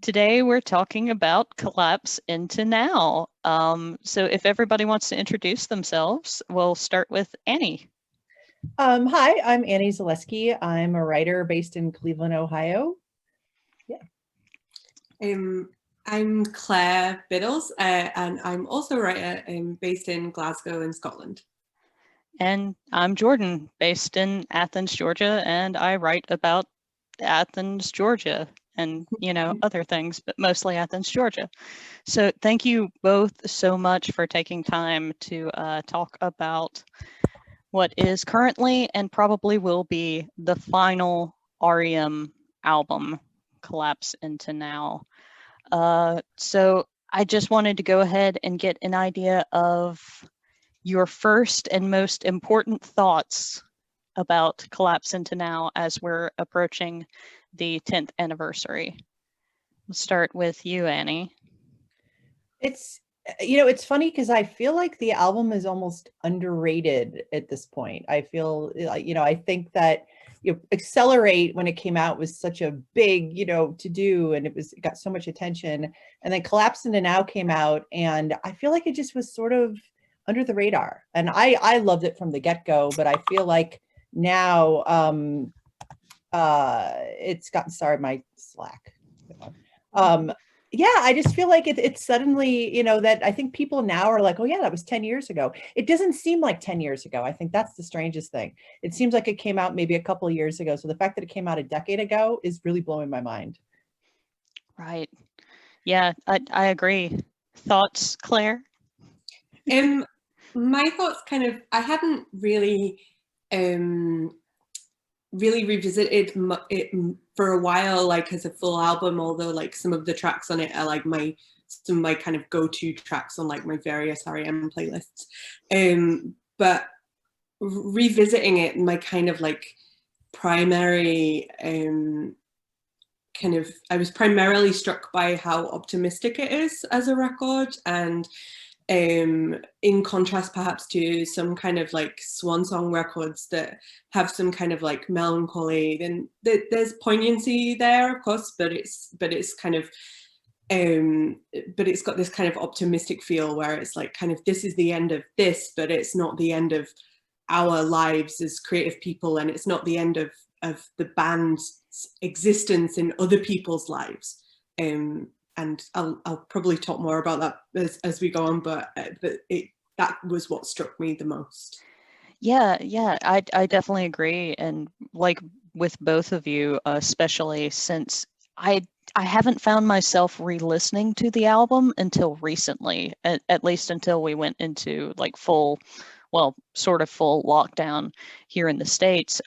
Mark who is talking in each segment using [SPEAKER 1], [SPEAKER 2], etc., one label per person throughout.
[SPEAKER 1] Today we're talking about collapse into now. So if everybody wants to introduce themselves, we'll start with Annie.
[SPEAKER 2] Hi, I'm Annie Zaleski. I'm a writer based in Cleveland, Ohio. Yeah.
[SPEAKER 3] I'm Claire Biddles, and I'm also a writer based in Glasgow in Scotland.
[SPEAKER 1] And I'm Jordan, based in Athens, Georgia, and I write about Athens, Georgia, and, other things, but mostly Athens, Georgia. So thank you both so much for taking time to talk about what is currently and probably will be the final R.E.M album, Collapse into Now. So I just wanted to go ahead and get an idea of your first and most important thoughts about Collapse into Now as we're approaching the 10th anniversary. We'll start with you, Annie.
[SPEAKER 2] It's funny because I feel like the album is almost underrated at this point. I feel, I think that Accelerate, when it came out, was such a big, to do, and it got so much attention. And then Collapse into Now came out, and I feel like it just was sort of under the radar. And I loved it from the get-go, but I feel like now it's gotten, sorry, my Slack. Yeah, I just feel like it's suddenly, that I think people now are like, oh yeah, that was 10 years ago. It doesn't seem like 10 years ago. I think that's the strangest thing. It seems like it came out maybe a couple of years ago. So the fact that it came out a decade ago is really blowing my mind.
[SPEAKER 1] Right. Yeah, I agree. Thoughts, Claire?
[SPEAKER 3] My thoughts I hadn't really revisited it for a while, like as a full album, although like some of the tracks on it are like some of my kind of go-to tracks on like my various R.E.M playlists. But revisiting it, my kind of like primary I was primarily struck by how optimistic it is as a record, and in contrast perhaps to some kind of like swan song records that have some kind of like melancholy, then there's poignancy there, of course, but it's kind of but it's got this kind of optimistic feel where it's like kind of, this is the end of this, but it's not the end of our lives as creative people, and it's not the end of the band's existence in other people's lives. And I'll probably talk more about that as we go on, but that was what struck me the most.
[SPEAKER 1] Yeah, I definitely agree, and like with both of you, especially since I haven't found myself re-listening to the album until recently, at least until we went into like sort of full lockdown here in the States.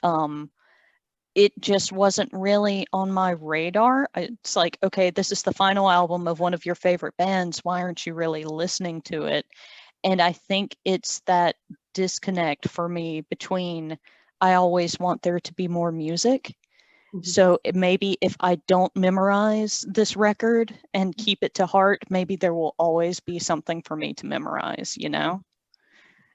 [SPEAKER 1] It just wasn't really on my radar. It's like, okay, this is the final album of one of your favorite bands. Why aren't you really listening to it? And I think it's that disconnect for me between, I always want there to be more music. Mm-hmm. So maybe if I don't memorize this record and keep it to heart, maybe there will always be something for me to memorize,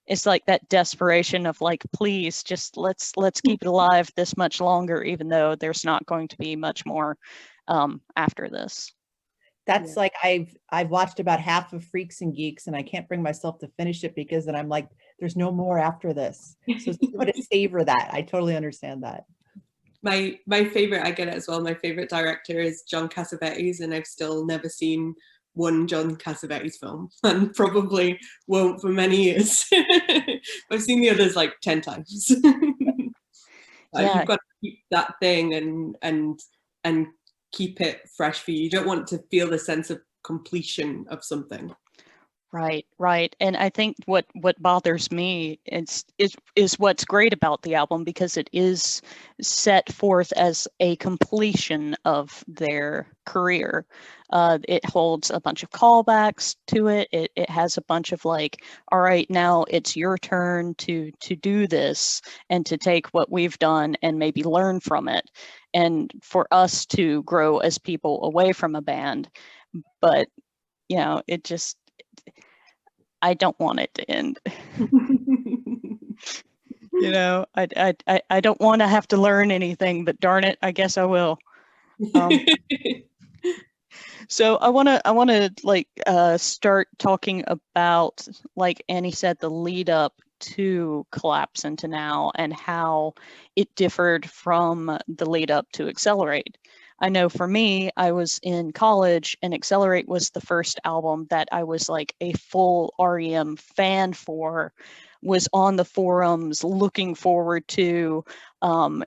[SPEAKER 1] It's like that desperation of like, please just let's keep it alive this much longer, even though there's not going to be much more after this.
[SPEAKER 2] That's like, I've watched about half of Freaks and Geeks, and I can't bring myself to finish it because then I'm like, there's no more after this. So to savor that. I totally understand that.
[SPEAKER 3] My favorite, I get it as well, my favorite director is John Cassavetes, and I've still never seen one John Cassavetes film, and probably won't for many years. I've seen the others like 10 times. Yeah. You've got to keep that thing and keep it fresh for you. You don't want to feel the sense of completion of something.
[SPEAKER 1] Right. And I think what bothers me is what's great about the album, because it is set forth as a completion of their career. It holds a bunch of callbacks to it. It has a bunch of like, all right, now it's your turn to do this and to take what we've done and maybe learn from it, and for us to grow as people away from a band. But it just, I don't want it to end. I don't want to have to learn anything, but darn it, I guess I will. So I wanna like start talking about, like Annie said, the lead up to Collapse Into Now and how it differed from the lead up to Accelerate. I know for me, I was in college and Accelerate was the first album that I was like a full R.E.M fan for, was on the forums looking forward to,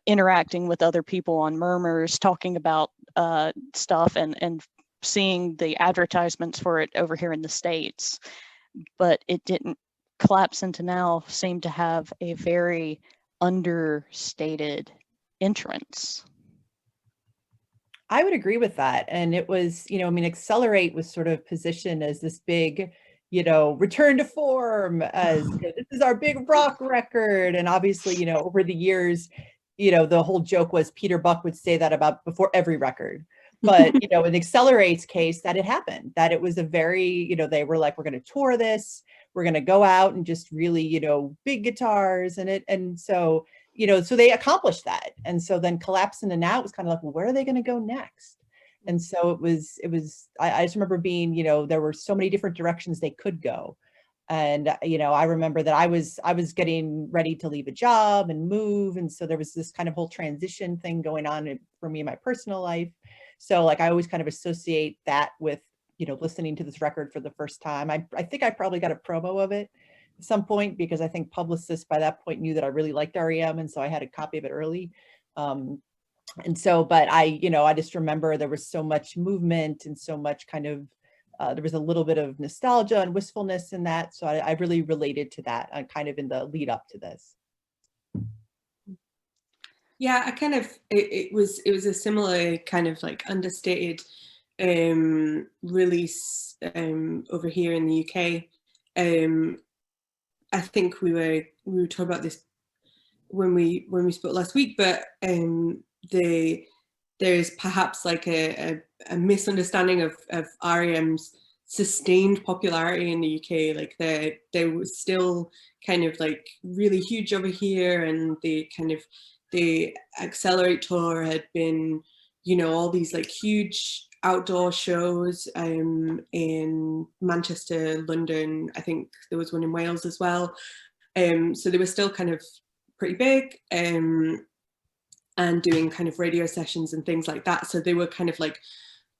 [SPEAKER 1] interacting with other people on Murmurs, talking about stuff and seeing the advertisements for it over here in the States. But it didn't. Collapse Into Now seemed to have a very understated entrance.
[SPEAKER 2] I would agree with that. And it was, I mean, Accelerate was sort of positioned as this big, return to form, as this is our big rock record. And obviously, over the years, the whole joke was Peter Buck would say that about before every record. But, in Accelerate's case, that it happened, that it was a very, they were like, we're going to tour this, we're going to go out and just really, big guitars and so, so they accomplished that. And so then Collapse Into Now, it was kind of like, well, where are they going to go next? And so it was, I just remember being, there were so many different directions they could go. And, I remember that I was getting ready to leave a job and move. And so there was this kind of whole transition thing going on for me in my personal life. So like, I always kind of associate that with, listening to this record for the first time. I think I probably got a promo of it at some point because I think publicists by that point knew that I really liked R.E.M. And so I had a copy of it early. And so, but I just remember there was so much movement and so much kind of, there was a little bit of nostalgia and wistfulness in that. So I really related to that kind of in the lead up to this.
[SPEAKER 3] Yeah, I kind of, it was a similar kind of like understated release over here in the UK. I think we were talking about this when we spoke last week, but there is perhaps like a misunderstanding of R.E.M's sustained popularity in the UK. Like they was still kind of like really huge over here, and the Accelerate tour had been, all these like huge outdoor shows in Manchester, London. I think there was one in Wales as well. So they were still kind of pretty big and doing kind of radio sessions and things like that. So they were kind of like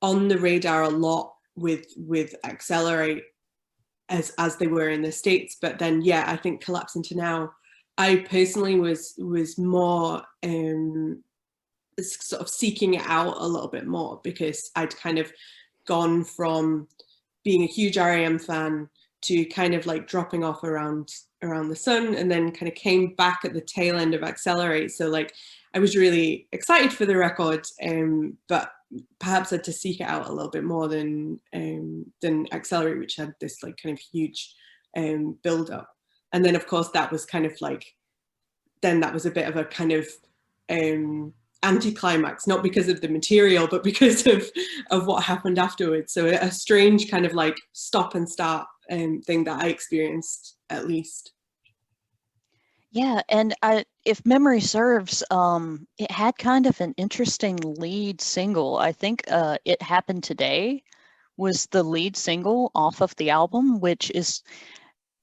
[SPEAKER 3] on the radar a lot with Accelerate as they were in the States. But then, yeah, I think Collapse Into Now, I personally was more sort of seeking it out a little bit more because I'd kind of gone from being a huge R.E.M fan to kind of like dropping off around the sun, and then kind of came back at the tail end of Accelerate. So like I was really excited for the record, but perhaps had to seek it out a little bit more than Accelerate, which had this like kind of huge build up. And then of course that was kind of like, then that was a bit of a kind of anticlimax, not because of the material, but because of what happened afterwards. So a strange kind of like stop and start thing that I experienced, at least.
[SPEAKER 1] Yeah, and if memory serves, it had kind of an interesting lead single. I think It Happened Today was the lead single off of the album, which is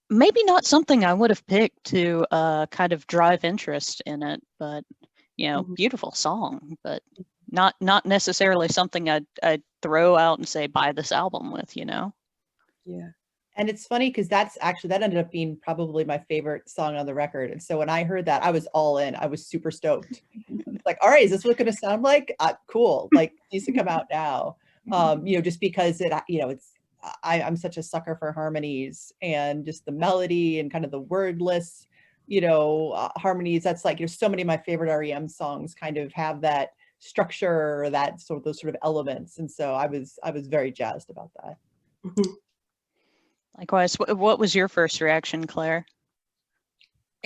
[SPEAKER 1] maybe not something I would have picked to kind of drive interest in it, but beautiful song, but not necessarily something I'd throw out and say buy this album with,
[SPEAKER 3] Yeah.
[SPEAKER 2] And it's funny because that ended up being probably my favorite song on the record. And so when I heard that, I was all in. I was super stoked. It's like, all right, is this what it's going to sound like? Cool. Like, it needs to come out now. Just because I'm such a sucker for harmonies and just the melody and kind of the wordless, harmonies. That's like, so many of my favorite R.E.M songs kind of have that structure or those sort of elements. And so I was very jazzed about that.
[SPEAKER 1] Likewise. What was your first reaction, Claire?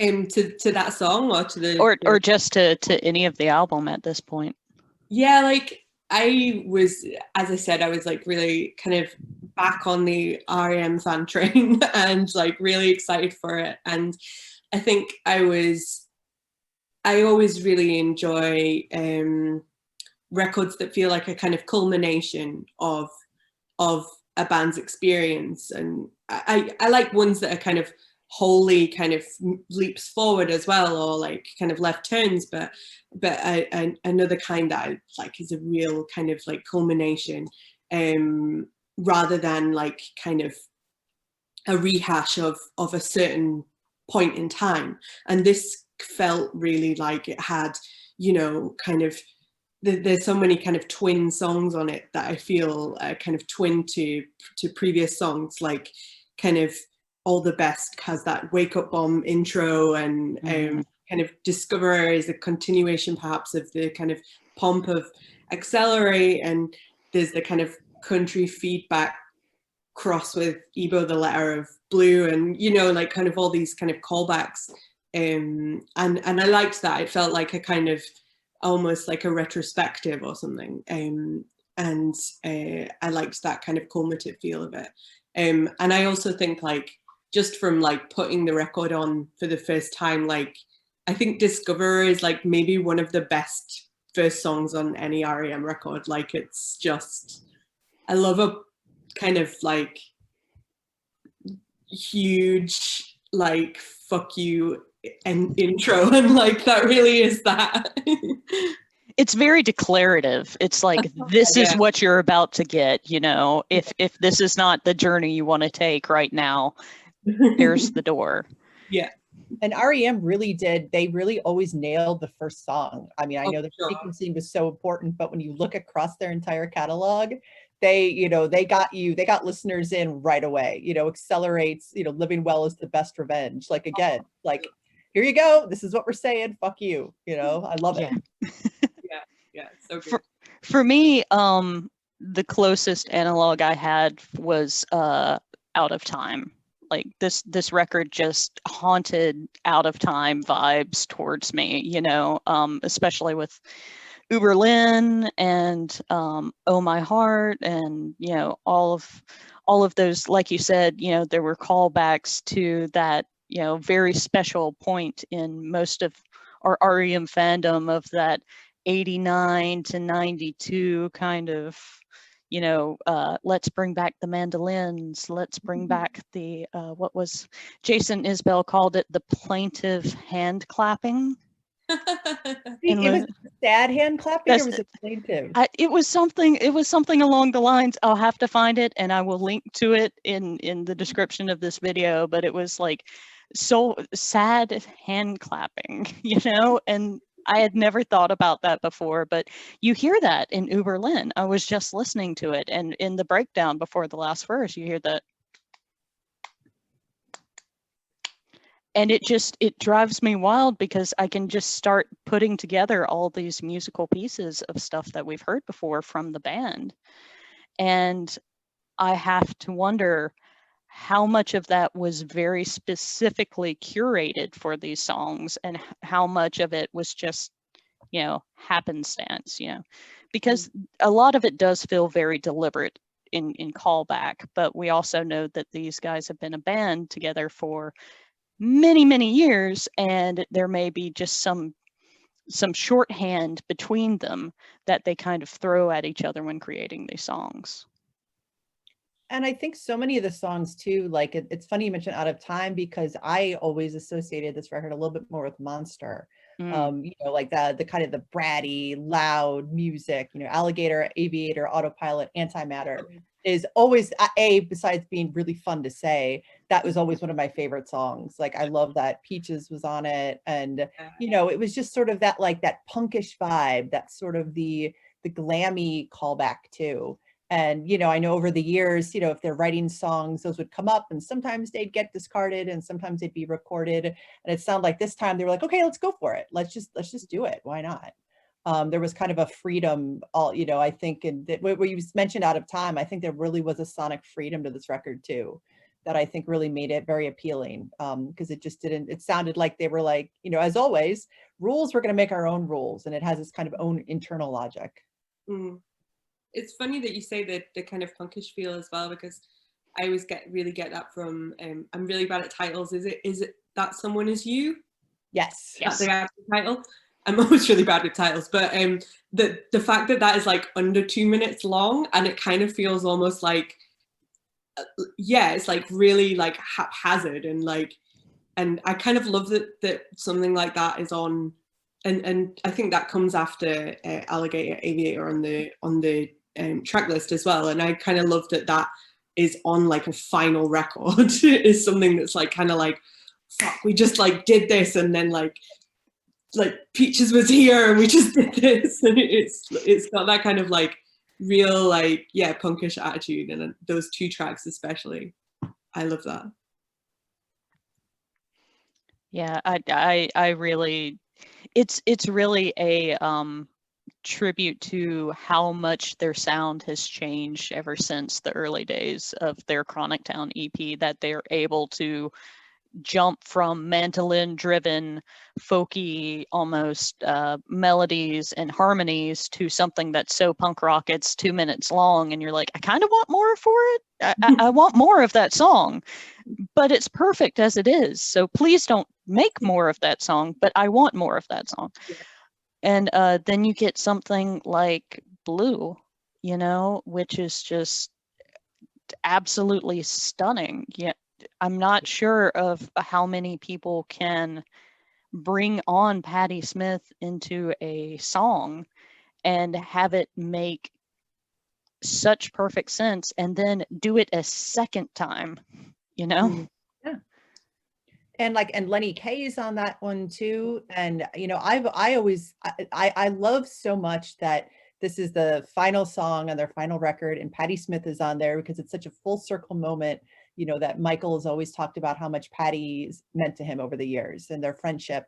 [SPEAKER 3] To that song, or to the
[SPEAKER 1] or just to any of the album at this point?
[SPEAKER 3] Yeah, like I was, as I said, I was like really kind of back on the R.E.M fan train and like really excited for it. And I think I always really enjoy records that feel like a kind of culmination of a band's experience. And I like ones that are kind of wholly kind of leaps forward as well, or like kind of left turns, but another kind that I like is a real kind of like culmination, rather than like kind of a rehash of a certain point in time. And this felt really like it had, you know, kind of, there's so many kind of twin songs on it that I feel kind of twin to previous songs, like kind of All the Best has that Wake Up Bomb intro, and kind of Discover is a continuation perhaps of the kind of pomp of Accelerate, and there's the kind of country feedback cross with Ebo the Letter of Blue, and you know, like kind of all these kind of callbacks, and I liked that. It felt like a kind of almost like a retrospective or something, and I liked that kind of cumulative feel of it, and I also think like just from like putting the record on for the first time, like I think Discover is like maybe one of the best first songs on any R.E.M record. Like it's just, I love a kind of like huge like fuck you and intro, and like that really is that.
[SPEAKER 1] It's very declarative. It's like, this is what you're about to get, you know. If this is not the journey you want to take right now, there's the door.
[SPEAKER 3] Yeah.
[SPEAKER 2] And R.E.M they really always nailed the first song. I mean, I know the sequencing was so important, but when you look across their entire catalog, they got listeners in right away. You know, Accelerates, you know, Living Well is the Best Revenge. Like, again, like, here you go. This is what we're saying. Fuck you. You know, I love it.
[SPEAKER 3] Yeah, so good.
[SPEAKER 1] For me, the closest analog I had was Out of Time. Like this record just haunted Out of Time vibes towards me, you know, especially with Uberlin and Oh My Heart, and you know, all of those, like you said, you know, there were callbacks to that, you know, very special point in most of our R.E.M fandom of that 89 to 92 kind of, you know, let's bring back the mandolins, let's bring back the what was Jason Isbell called it, the plaintive hand clapping.
[SPEAKER 2] It was sad hand clapping, or was it plaintive?
[SPEAKER 1] It was something along the lines, I'll have to find it and I will link to it in the description of this video, but it was like so sad hand clapping, you know, and I had never thought about that before, but you hear that in Uberlin. I was just listening to it, and in the breakdown before the last verse, you hear that. And it drives me wild because I can just start putting together all these musical pieces of stuff that we've heard before from the band. And I have to wonder how much of that was very specifically curated for these songs and how much of it was just, you know, happenstance, you know, because a lot of it does feel very deliberate in callback, but we also know that these guys have been a band together for many years, and there may be just some shorthand between them that they kind of throw at each other when creating these songs.
[SPEAKER 2] And I think so many of the songs too, like it's funny you mentioned Out of Time, because I always associated this record a little bit more with Monster. You know, like the kind of the bratty, loud music, you know, Alligator, Aviator, Autopilot, Antimatter is always besides being really fun to say, that was always one of my favorite songs. Like, I love that Peaches was on it, and you know, it was just sort of that, like, that punkish vibe, that sort of the glammy callback too. And, you know, I know over the years, you know, if they're writing songs, those would come up and sometimes they'd get discarded and sometimes they'd be recorded. And it sounded like this time they were like, okay, let's go for it. Let's just do it. Why not? There was kind of a freedom, you know, I think, and where you mentioned Out of Time, I think there really was a sonic freedom to this record too, that I think really made it very appealing, because it just didn't, it sounded like they were like, you know, as always, rules, we're going to make our own rules. And it has this kind of own internal logic.
[SPEAKER 3] It's funny that you say that the kind of punkish feel as well, because I always really get that from, I'm really bad at titles. Is it That Someone Is You?
[SPEAKER 2] Yes.
[SPEAKER 3] That's the actual title. I'm always really bad with titles, but the fact that that is like under 2 minutes long, and it kind of feels almost like, yeah, it's like really like haphazard, and like, and I kind of love that something like that is on, and I think that comes after Alligator Aviator on the track list as well, and I kind of love that is on like a final record. Is something that's like kind of like, fuck, we just like did this, and then like Peaches was here and we just did this, and it's got that kind of like real like, yeah, punkish attitude, and those 2 tracks especially, I love that.
[SPEAKER 1] Yeah, I really, it's really a tribute to how much their sound has changed ever since the early days of their Chronic Town EP, that they're able to jump from mandolin driven folky almost melodies and harmonies to something that's so punk rock it's 2 minutes long, and you're like, I kind of want more for it. I want more of that song, but it's perfect as it is, so please don't make more of that song, but I want more of that song.
[SPEAKER 3] Yeah.
[SPEAKER 1] And then you get something like Blue, you know, which is just absolutely stunning. Yeah, I'm not sure of how many people can bring on Patti Smith into a song and have it make such perfect sense, and then do it a second time, you know?
[SPEAKER 2] Yeah. And like, and Lenny Kaye is on that one too. And, you know, I love so much that this is the final song on their final record, and Patti Smith is on there because it's such a full circle moment, you know, that Michael has always talked about how much Patti's meant to him over the years and their friendship.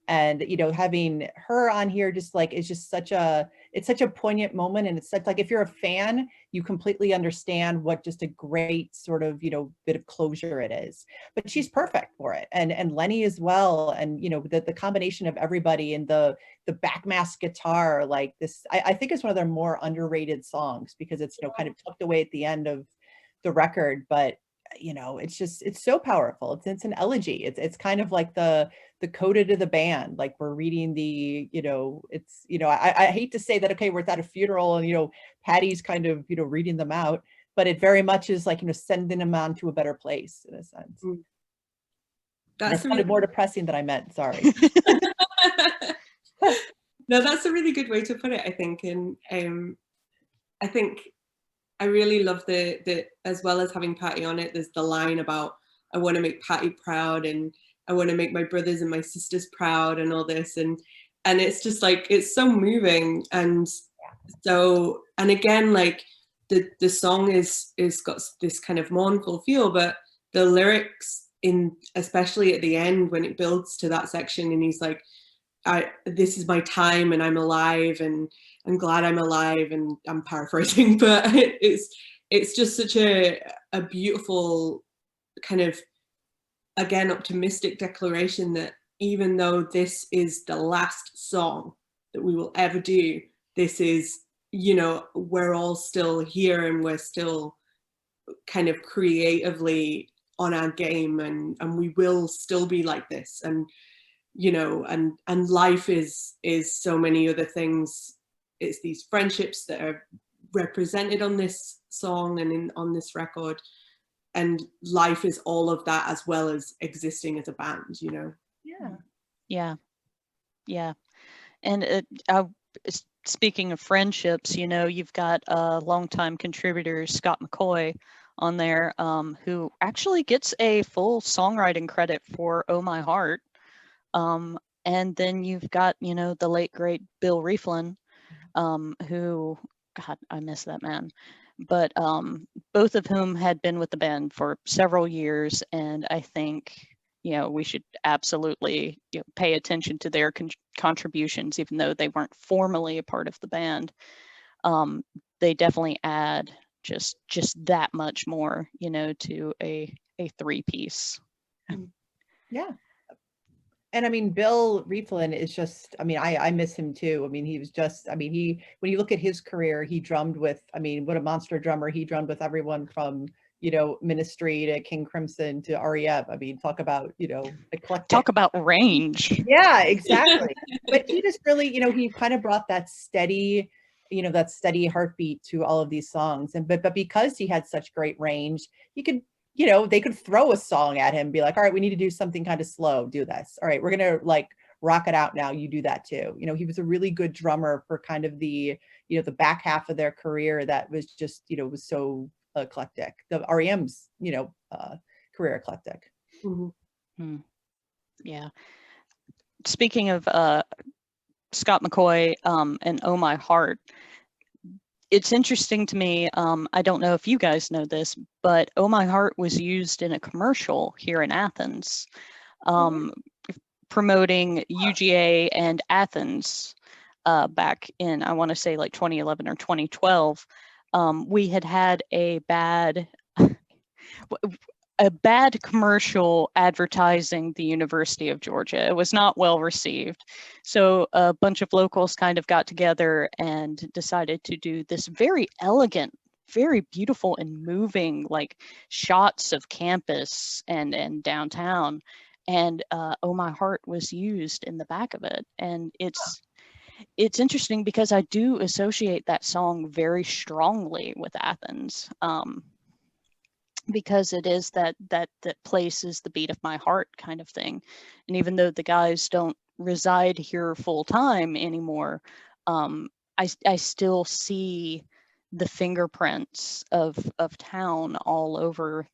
[SPEAKER 2] And, you know, having her on here just like, is just it's such a poignant moment. And it's such like, if you're a fan, you completely understand what just a great sort of, you know, bit of closure it is. But she's perfect for it. And Lenny as well. And, you know, the combination of everybody and the backmask guitar, like this, I think it's one of their more underrated songs because it's, you know, kind of tucked away at the end of the record. But, you know, it's just, it's so powerful. It's an elegy. It's kind of like the coda to the band. Like we're reading the, you know, it's, you know, I hate to say that, okay, we're at a funeral and, you know, Patti's kind of, you know, reading them out, but it very much is like, you know, sending them on to a better place in a sense. That's kind of more depressing than I meant. Sorry.
[SPEAKER 3] No, that's a really good way to put it, I think. And I think I really love the as well as having Patti on it, there's the line about, I want to make Patti proud, and I want to make my brothers and my sisters proud, and all this, and it's just like, it's so moving. And so, and again, like the song is got this kind of mournful feel, but the lyrics, in especially at the end when it builds to that section, and he's like, this is my time and I'm alive and I'm glad I'm alive, and I'm paraphrasing, but it's just such a beautiful kind of, again, optimistic declaration that even though this is the last song that we will ever do, this is, you know, we're all still here and we're still kind of creatively on our game, and we will still be like this, and you know, and life is so many other things. It's these friendships that are represented on this song and on this record, and life is all of that as well as existing as a band, you know.
[SPEAKER 1] Yeah. And speaking of friendships, you know, you've got a longtime contributor, Scott McCoy, on there, who actually gets a full songwriting credit for Oh My Heart. And then you've got, you know, the late great Bill Rieflin, who, God, I miss that man. But both of whom had been with the band for several years, and I think, you know, we should absolutely, you know, pay attention to their contributions, even though they weren't formally a part of the band. They definitely add just that much more, you know, to a 3-piece.
[SPEAKER 2] Yeah. And I mean, Bill Rieflin is just, I mean, I miss him too. I mean, he was just, I mean, when you look at his career, he drummed with, I mean, what a monster drummer. He drummed with everyone from, you know, Ministry to King Crimson to R.E.M. I mean, talk about, you know, eclectic.
[SPEAKER 1] Talk about range.
[SPEAKER 2] Yeah, exactly. But he just really, you know, he kind of brought that steady, you know, that steady heartbeat to all of these songs. And but because he had such great range, he could, you know, they could throw a song at him, be like, all right, we need to do something kind of slow, do this. All right, we're gonna like rock it out now, you do that too. You know, he was a really good drummer for kind of the, you know, the back half of their career that was just, you know, was so eclectic. The R.E.M's, you know, career eclectic.
[SPEAKER 3] Mm-hmm.
[SPEAKER 1] Yeah. Speaking of Scott McCaughey and Oh My Heart, it's interesting to me. I don't know if you guys know this, but Oh My Heart was used in a commercial here in Athens, promoting UGA and Athens back in, I want to say like 2011 or 2012. We had a bad commercial advertising the University of Georgia. It was not well received. So a bunch of locals kind of got together and decided to do this very elegant, very beautiful and moving like shots of campus and downtown. And Oh My Heart was used in the back of it. And it's interesting because I do associate that song very strongly with Athens. Because it is that place is the beat of my heart kind of thing. And even though the guys don't reside here full time anymore, I still see the fingerprints of town all over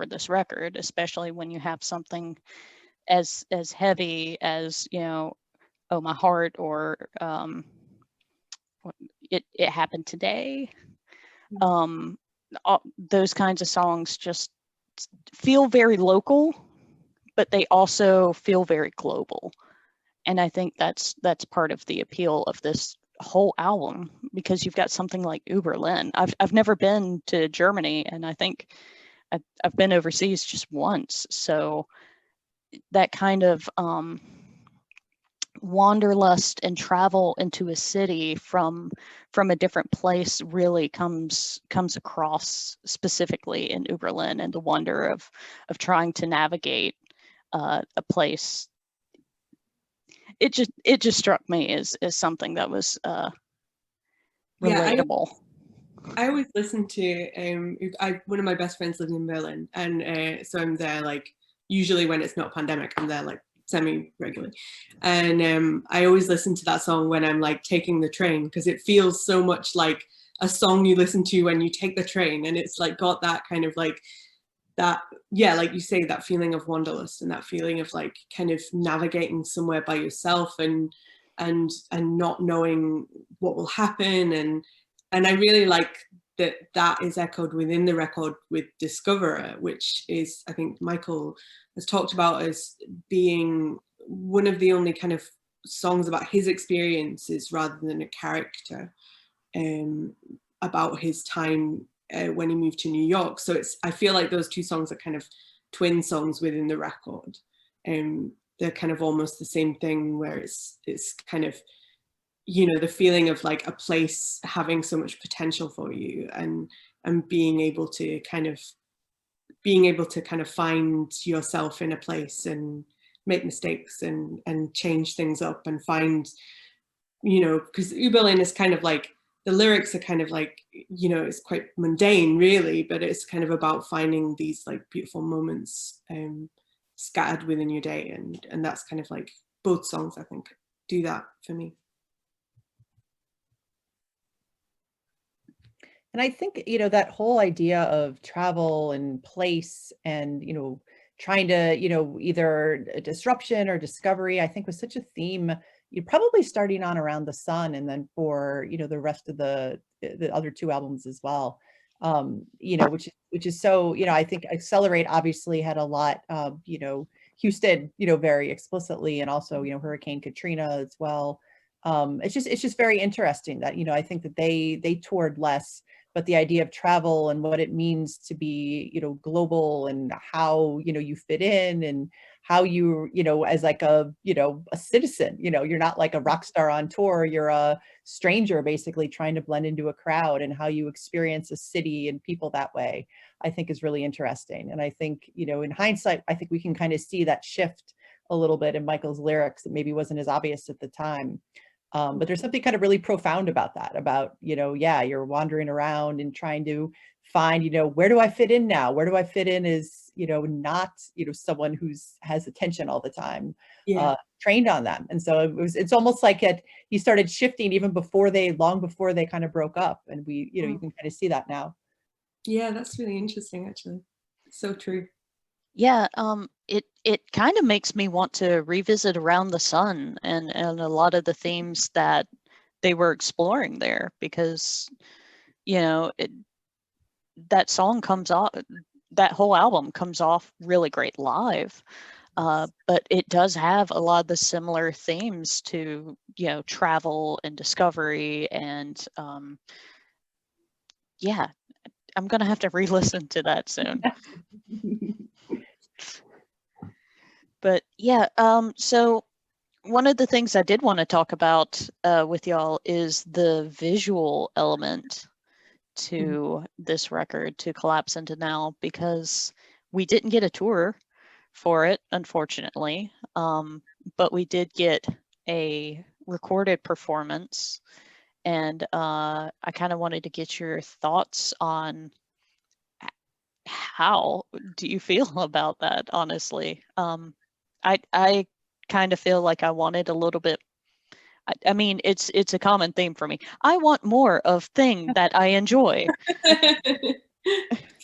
[SPEAKER 1] this record, especially when you have something as heavy as, you know, Oh My Heart, or it happened today. Those kinds of songs just feel very local, but they also feel very global. And I think that's part of the appeal of this whole album, because you've got something like Uberlin. I've never been to Germany, and I think I've been overseas just once. So that kind of wanderlust and travel into a city from a different place really comes across specifically in Uberlin, and the wonder of trying to navigate a place. It just struck me as something that was relatable.
[SPEAKER 3] I always listen to one of my best friends lives in Berlin, and so I'm there like usually when it's not pandemic. I'm there like semi-regularly, and I always listen to that song when I'm like taking the train, because it feels so much like a song you listen to when you take the train, and it's like got that kind of like that, yeah, like you say, that feeling of wanderlust and that feeling of like kind of navigating somewhere by yourself and not knowing what will happen, and I really like that is echoed within the record with Discoverer, which is, I think Michael has talked about as being one of the only kind of songs about his experiences rather than a character, about his time when he moved to New York. So I feel like those two songs are kind of twin songs within the record. They're kind of almost the same thing, where it's kind of, you know, the feeling of like a place having so much potential for you, and being able to kind of find yourself in a place and make mistakes and change things up and find, you know, because Uberlin is kind of like, the lyrics are kind of like, you know, it's quite mundane really, but it's kind of about finding these like beautiful moments scattered within your day, and that's kind of like both songs I think do that for me.
[SPEAKER 2] And I think, you know, that whole idea of travel and place and, you know, trying to, you know, either a disruption or discovery, I think was such a theme, you probably starting on Around the Sun, and then for, you know, the rest of the other two albums as well. You know, which is so, you know, I think Accelerate obviously had a lot, you know, Houston, you know, very explicitly, and also, you know, Hurricane Katrina as well. It's just very interesting that, you know, I think that they toured less, but the idea of travel and what it means to be, you know, global, and how, you know, you fit in, and how you, as like a citizen, you're not like a rock star on tour, you're a stranger basically trying to blend into a crowd, and how you experience a city and people that way, I think is really interesting. And I think, in hindsight, I think we can kind of see that shift a little bit in Michael's lyrics that maybe wasn't as obvious at the time. But there's something kind of really profound about that, about, yeah, you're wandering around and trying to find, where do I fit in now? Where do I fit in as, not, someone who's has attention all the time, trained on them. And so it's almost like he started shifting even long before they kind of broke up. And we, you can kind of see that now.
[SPEAKER 3] Yeah, that's really interesting, actually. So true.
[SPEAKER 1] Yeah, it kind of makes me want to revisit Around the Sun and a lot of the themes that they were exploring there, because that song comes off, that whole album comes off really great live, but it does have a lot of the similar themes to travel and discovery, and yeah, I'm gonna have to re-listen to that soon. But yeah, so one of the things I did want to talk about with y'all is the visual element to this record, to Collapse Into Now, because we didn't get a tour for it, unfortunately, but we did get a recorded performance, and I kind of wanted to get your thoughts on how do you feel about that, honestly. I kind of feel like I wanted a little bit. I mean, it's a common theme for me. I want more of thing that I enjoy.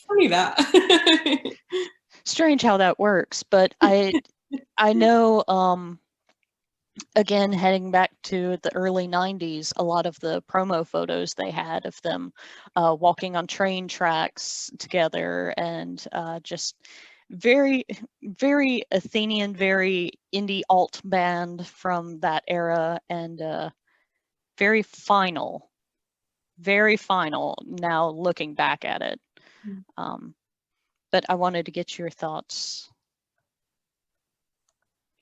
[SPEAKER 3] Funny that.
[SPEAKER 1] Strange how that works, but I know, again, heading back to the early 90s, a lot of the promo photos they had of them walking on train tracks together, and just very, very Athenian, very indie alt band from that era, and very final now looking back at it. But I wanted to get your thoughts.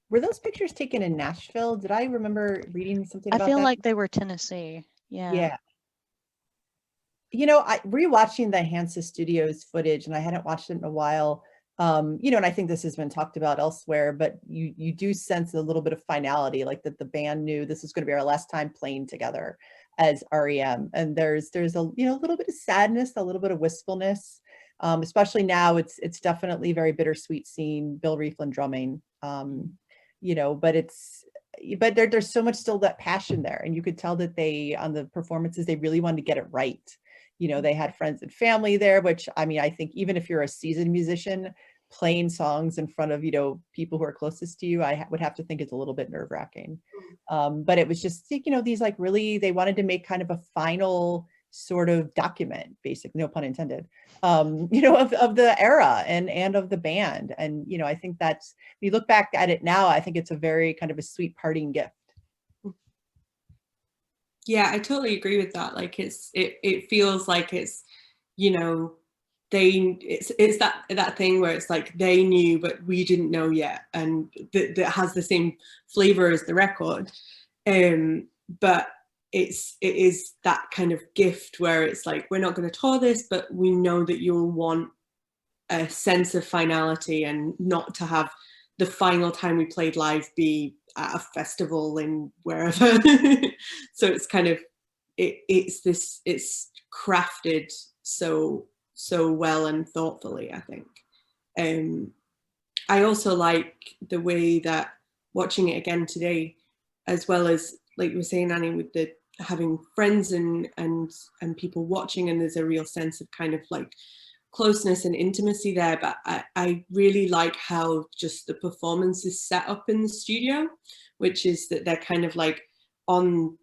[SPEAKER 2] Were those pictures taken in Nashville? Did I remember reading something about that?
[SPEAKER 1] I feel like they were Tennessee. Yeah.
[SPEAKER 2] Rewatching the Hansa Studios footage, and I hadn't watched it in a while, and I think this has been talked about elsewhere, but you do sense a little bit of finality, like that the band knew this was going to be our last time playing together as R.E.M. And there's a little bit of sadness, a little bit of wistfulness, especially now. It's definitely very bittersweet seeing Bill Rieflin drumming, but there's so much still that passion there, and you could tell that they, on the performances, they really wanted to get it right. They had friends and family there, which, I mean, I think even if you're a seasoned musician, playing songs in front of, people who are closest to you, I would have to think it's a little bit nerve-wracking. But it was just, these like really, they wanted to make kind of a final sort of document, basically, no pun intended, of the era and of the band. And, I think that's, when you look back at it now, I think it's a very kind of a sweet parting gift.
[SPEAKER 3] Yeah, I totally agree with that. Like it feels like it's, it's that thing where it's like they knew but we didn't know yet, and that has the same flavor as the record. But it is that kind of gift where it's like, we're not going to tour this, but we know that you'll want a sense of finality, and not to have the final time we played live be at a festival in wherever. So it's kind of, it's crafted so well and thoughtfully, I think. I also like the way that, watching it again today, as well as, like you were saying, Annie, with the having friends and people watching, and there's a real sense of kind of like closeness and intimacy there. But I really like how just the performance is set up in the studio, which is that they're kind of like on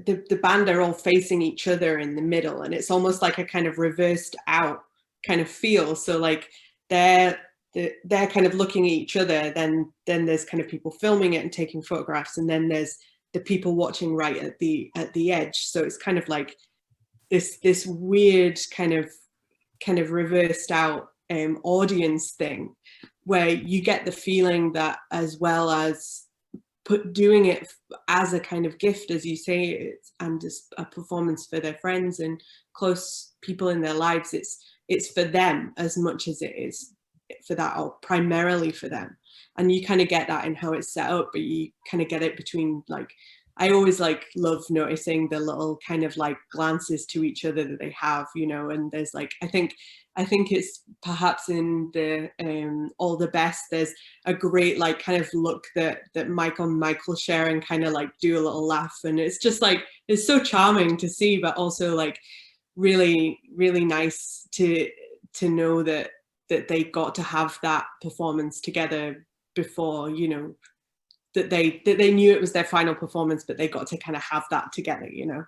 [SPEAKER 3] the band are all facing each other in the middle, and it's almost like a kind of reversed out kind of feel. So like they're kind of looking at each other, then there's kind of people filming it and taking photographs, and then there's the people watching right at the edge. So it's kind of like this weird kind of reversed out audience thing, where you get the feeling that, as well as doing it as a kind of gift, as you say, and just a performance for their friends and close people in their lives, it's for them as much as it is for that, or primarily for them. And you kind of get that in how it's set up, but you kind of get it between, like, I always like love noticing the little kind of like glances to each other that they have, you know. And there's like, I think it's perhaps in the All the Best, there's a great like kind of look that Michael and Michael share and kind of like do a little laugh, and it's just like, it's so charming to see, but also like really, really nice to know that they got to have that performance together before, you know, that they knew it was their final performance, but they got to kind of have that together, you know.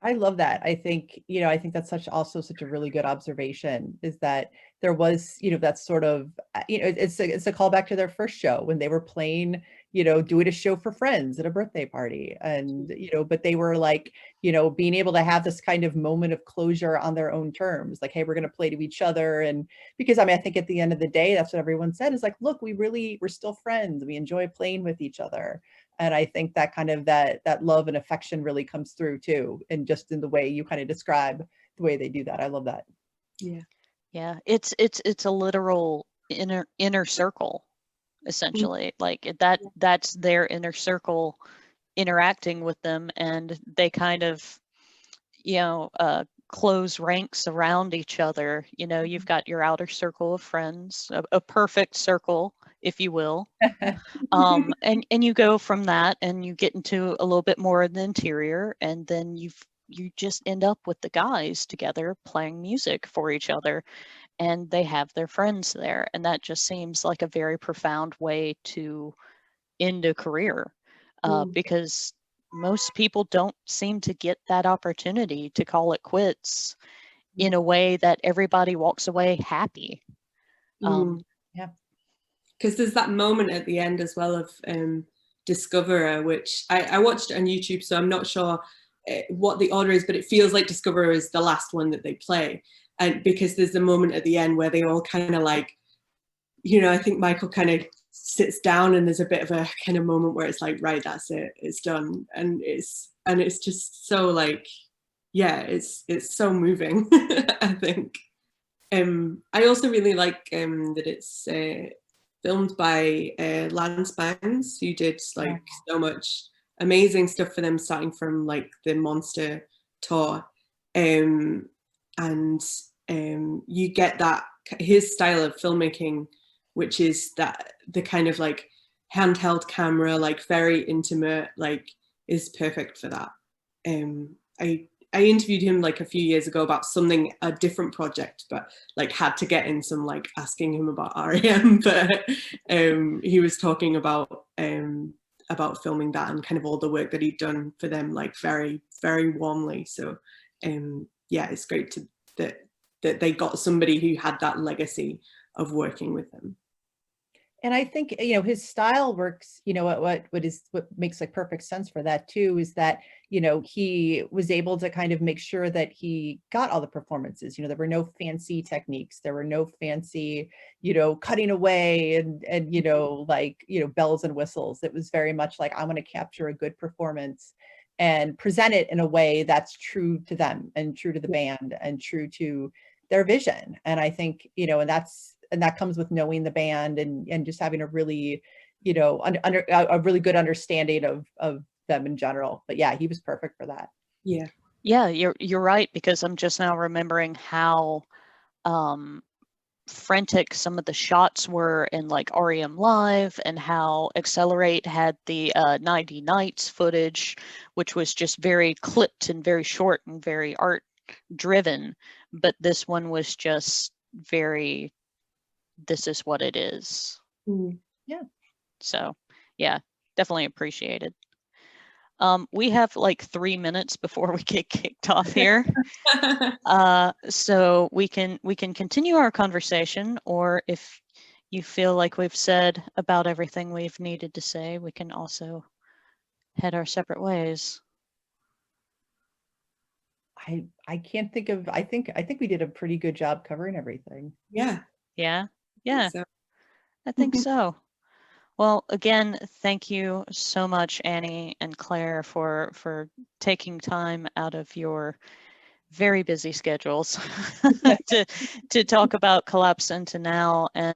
[SPEAKER 2] I love that. I think, you know, I think that's also such a really good observation, is that there was, you know, that sort of, you know, it's a callback to their first show when they were playing, you know, doing a show for friends at a birthday party. And, you know, but they were like, you know, being able to have this kind of moment of closure on their own terms, like, hey, we're going to play to each other. And because, I mean, I think at the end of the day, that's what everyone said, is like, look, we're still friends. We enjoy playing with each other. And I think that kind of that love and affection really comes through too, and just in the way you kind of describe the way they do that. I love that.
[SPEAKER 3] Yeah.
[SPEAKER 1] Yeah, it's a literal inner circle, essentially. Like that's their inner circle interacting with them, and they kind of, you know, close ranks around each other. You know, you've got your outer circle of friends, a perfect circle, if you will. And you go from that and you get into a little bit more of the interior, and then you just end up with the guys together playing music for each other, and they have their friends there. And that just seems like a very profound way to end a career, because most people don't seem to get that opportunity to call it quits in a way that everybody walks away happy.
[SPEAKER 2] Yeah.
[SPEAKER 3] Because there's that moment at the end as well of Discoverer, which I watched on YouTube, so I'm not sure what the order is, but it feels like Discoverer is the last one that they play. And because there's a moment at the end where they all kind of like, you know, I think Michael kind of sits down, and there's a bit of a kind of moment where it's like, right, that's it, it's done. And it's just so like, yeah, it's so moving. I think. I also really like that it's filmed by Lance Bangs, who did like so much amazing stuff for them, starting from like the Monster tour, and you get that his style of filmmaking, which is that the kind of like handheld camera, like very intimate, like is perfect for that. I interviewed him like a few years ago about something, a different project, but like had to get in some like asking him about R.E.M, but he was talking about filming that and kind of all the work that he'd done for them, like very, very warmly. So yeah, it's great that they got somebody who had that legacy of working with them.
[SPEAKER 2] And I think, you know, his style works, you know, what makes like perfect sense for that too, is that, you know, he was able to kind of make sure that he got all the performances. You know, there were no fancy techniques, there were no fancy, you know, cutting away and, you know, like, you know, bells and whistles. It was very much like, I want to capture a good performance and present it in a way that's true to them and true to the band and true to their vision. And I think, you know, and that comes with knowing the band and just having a really, you know, a really good understanding of them in general. But yeah, he was perfect for that.
[SPEAKER 3] Yeah.
[SPEAKER 1] Yeah, you're right, because I'm just now remembering how frantic some of the shots were in like R.E.M Live, and how Accelerate had the 90 Nights footage, which was just very clipped and very short and very art driven. But this one was just very, this is what it is.
[SPEAKER 2] Yeah.
[SPEAKER 1] So yeah, definitely appreciated. We have like 3 minutes before we get kicked off here. So we can continue our conversation, or if you feel like we've said about everything we've needed to say, we can also head our separate ways.
[SPEAKER 2] I can't think of, I think we did a pretty good job covering everything.
[SPEAKER 3] Yeah.
[SPEAKER 1] Yeah. Yeah.
[SPEAKER 3] So.
[SPEAKER 1] I think so. Well, again, thank you so much, Annie and Claire, for taking time out of your very busy schedules to talk about Collapse Into Now. And